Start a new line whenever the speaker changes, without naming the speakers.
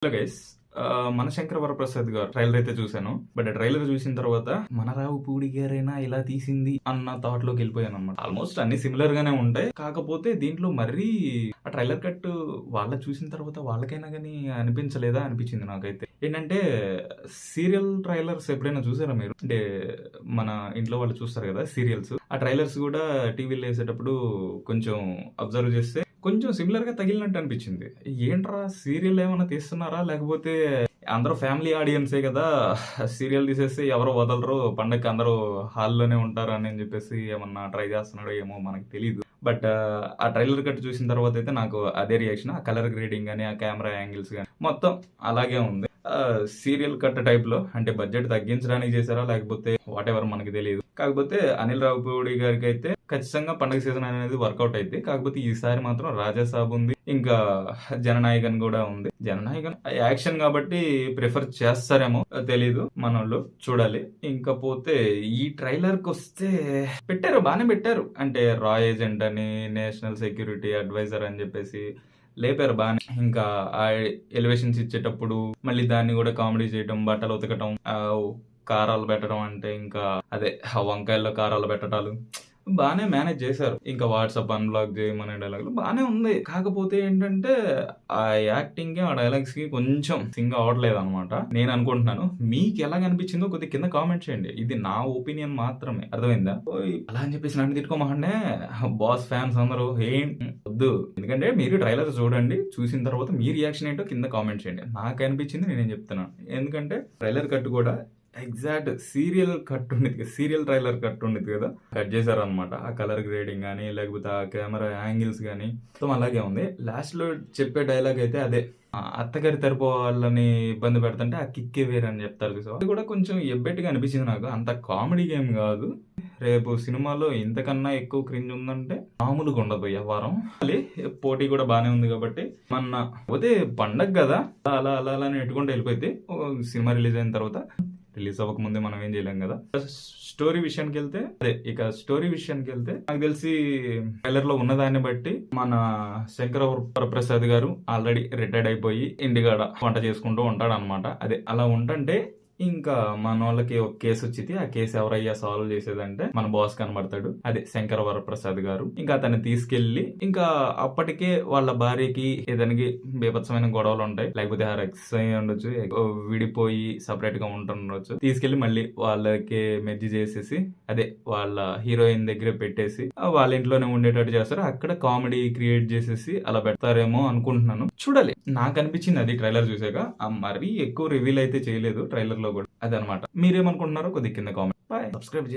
Hello guys, మన శంకర వరప్రసాద్ గారు trailer అయితే చూశాను. బట్ ఆ ట్రైలర్ చూసిన తర్వాత మన రావుపూడి గారైనా ఇలా తీసింది అన్న థాట్ లోకి వెళ్ళిపోయాను అనమాట. ఆల్మోస్ట్ అన్ని సిమిలర్ గానే ఉంటాయి. కాకపోతే దీంట్లో మరీ ఆ ట్రైలర్ కట్ వాళ్ళ చూసిన తర్వాత వాళ్ళకైనా కానీ అనిపించలేదా అనిపించింది నాకైతే. ఏంటంటే సీరియల్ ట్రైలర్స్ ఎప్పుడైనా చూసారా మీరు? అంటే మన ఇంట్లో వాళ్ళు చూస్తారు కదా సీరియల్స్. ఆ ట్రైలర్స్ కూడా టీవీలో వేసేటప్పుడు కొంచెం అబ్జర్వ్ చేస్తే కొంచెం సిమిలర్ గా తగిలినట్టు అనిపించింది. ఏంట్రా సీరియల్ ఏమైనా తీస్తున్నారా, లేకపోతే అందరూ ఫ్యామిలీ ఆడియన్సే కదా, సీరియల్ తీసేస్తే ఎవరు వదలరు, పండగకి అందరూ హాల్లోనే ఉంటారు అని చెప్పేసి ఏమన్నా ట్రై చేస్తున్నాడో ఏమో మనకు తెలియదు. బట్ ఆ ట్రైలర్ కట్ చూసిన తర్వాత అయితే నాకు అదే రియాక్షన్. ఆ కలర్ గ్రేడింగ్ కానీ ఆ కెమెరా యాంగిల్స్ కానీ మొత్తం అలాగే ఉంది. సీరియల్ కట్ టైప్ లో, అంటే బడ్జెట్ తగ్గించడానికి చేశారా లేకపోతే వాట్ ఎవర్ మనకి తెలియదు. కాకపోతే అనిల్ రావిపూడి గారికి అయితే ఖచ్చితంగా పండగ సీజన్ అనేది వర్కౌట్ అయితే. కాకపోతే ఈసారి మాత్రం రాజాసాబ్ ఉంది, ఇంకా జననాయకన్ కూడా ఉంది. జననాయకన్ యాక్షన్ కాబట్టి ప్రిఫర్ చేస్తారేమో తెలీదు, మనోళ్ళు చూడాలి. ఇంకపోతే ఈ ట్రైలర్ కి వస్తే బాగానే పెట్టారు. అంటే రా ఏజెంట్ అని, నేషనల్ సెక్యూరిటీ అడ్వైజర్ అని చెప్పేసి లేపారు బాగానే. ఇంకా ఆ ఎలివేషన్స్ ఇచ్చేటప్పుడు మళ్ళీ దాన్ని కూడా కామెడీ చేయటం, బట్టలు ఉతకటం, కారాలు పెట్టడం, అంటే ఇంకా అదే వంకాయల్లో కారాలు పెట్టడాలు బాగానే మేనేజ్ చేశారు. ఇంకా వాట్సాప్ అన్బ్లాక్ చేయమనే డైలాగులు బాగానే ఉంది. కాకపోతే ఏంటంటే ఆ యాక్టింగ్ కి ఆ డైలాగ్స్ కి కొంచెం సింగ్ అవ్వట్లేదు అనమాట. నేను అనుకుంటున్నాను, మీకు ఎలా అనిపించిందో కొద్దిగా కింద కామెంట్ చేయండి. ఇది నా ఒపీనియన్ మాత్రమే, అర్థమైందా? అలా అని చెప్పేసి నన్ను తిట్టుకోమహండే బాస్ ఫ్యాన్స్ అందరూ ఏం వద్దు. ఎందుకంటే మీరు ట్రైలర్ చూడండి, చూసిన తర్వాత మీ రియాక్షన్ ఏంటో కింద కామెంట్ చేయండి. నాకు అనిపించింది నేనేం చెప్తున్నాను. ఎందుకంటే ట్రైలర్ కట్ కూడా ఎగ్జాక్ట్ సీరియల్ కట్ ఉండేది, సీరియల్ ట్రైలర్ కట్ ఉండేది కదా, కట్ చేశారు అనమాట. ఆ కలర్ గ్రేడింగ్ కానీ లేకపోతే ఆ కెమెరా యాంగిల్స్ కానీ మొత్తం అలాగే ఉంది. లాస్ట్ లో చెప్పే డైలాగ్ అయితే అదే, అత్తగారి తరపు వాళ్ళని ఇబ్బంది పెడుతుంటే ఆ కిక్కే వేరే అని చెప్తారు చూసా. అది కూడా కొంచెం ఎబ్బెట్టుగా అనిపించింది నాకు. అంత కామెడీ గేమ్ కాదు. రేపు సినిమాలో ఇంతకన్నా ఎక్కువ క్రింజ్ ఉందంటే మామూలుగా ఉండదు వ్యవహారం. పోటీ కూడా బానే ఉంది కాబట్టి మొన్న పోతే పండగ కదా, అలా అలా అలా ఎట్టుకుంటూ వెళ్ళిపోతే సినిమా రిలీజ్ అయిన తర్వాత, రిలీజ్ అవ్వక ముందే మనం ఏం చేయలేం కదా. స్టోరీ విషయానికి వెళ్తే నాకు తెలిసి ట్రైలర్ లో ఉన్నదాన్ని బట్టి మన శంకర వరప్రసాద్ గారు ఆల్రెడీ రిటైర్డ్ అయిపోయి ఇంటికాడ వంట చేసుకుంటూ ఉంటాడు అనమాట. అదే అలా ఉంటుంటే ఇంకా మన వాళ్ళకి ఒక కేసు వచ్చింది. ఆ కేసు ఎవరయ్యా సాల్వ్ చేసేదంటే మన బాస్ కనబడతాడు, అదే శంకర వరప్రసాద్ గారు. ఇంకా అతన్ని తీసుకెళ్లి, ఇంకా అప్పటికే వాళ్ళ భార్యకి ఏదానికి బీభత్సమైన గొడవలు ఉంటాయి, లేకపోతే ఎక్స్ అయి ఉండొచ్చు, విడిపోయి సపరేట్ గా ఉంటుండొచ్చు. తీసుకెళ్లి మళ్ళీ వాళ్ళకి మెర్జి చేసేసి, అదే వాళ్ళ హీరోయిన్ దగ్గర పెట్టేసి వాళ్ళ ఇంట్లోనే ఉండేటట్టు చేస్తారు. అక్కడ కామెడీ క్రియేట్ చేసేసి అలా పెడతారేమో అనుకుంటున్నాను. చూడాలి. నాకు అనిపించింది అది ట్రైలర్ చూసాక. మరీ ఎక్కువ రివీల్ అయితే చేయలేదు ట్రైలర్ లో కూడా, అదనమాట. మీరేమనుకుంటున్నారో కొద్దిగా కింద కామెంట్. Bye, subscribe